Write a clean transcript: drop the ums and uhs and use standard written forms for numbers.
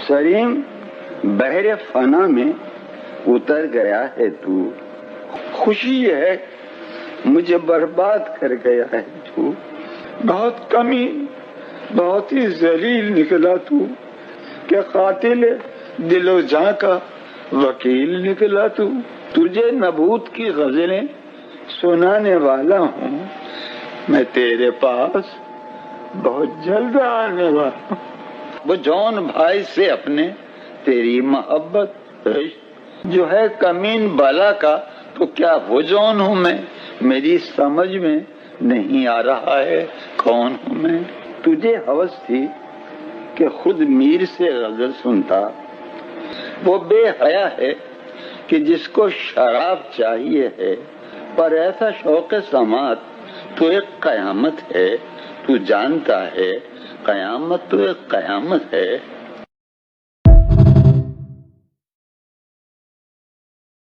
سریم بحر فنا میں اتر گیا ہے تو، خوشی ہے مجھے برباد کر گیا ہے تو، بہت کمی بہت ہی ذلیل نکلا تو، کہ قاتل دل و جاں کا وکیل نکلا تو، تجھے نبوت کی غزلیں سنانے والا ہوں میں تیرے پاس بہت جلد آنے والا ہوں۔ وہ جون بھائی سے اپنے تیری محبت جو ہے کمین بالا کا، تو کیا وہ جون ہوں میں؟ میری سمجھ میں نہیں آ رہا ہے کون ہوں میں۔ تجھے ہوس تھی کہ خود میر سے غزل سنتا، وہ بے حیا ہے کہ جس کو شراب چاہیے ہے، پر ایسا شوق سماعت تو ایک قیامت ہے، تو جانتا ہے قیامت تو ایک قیامت ہے۔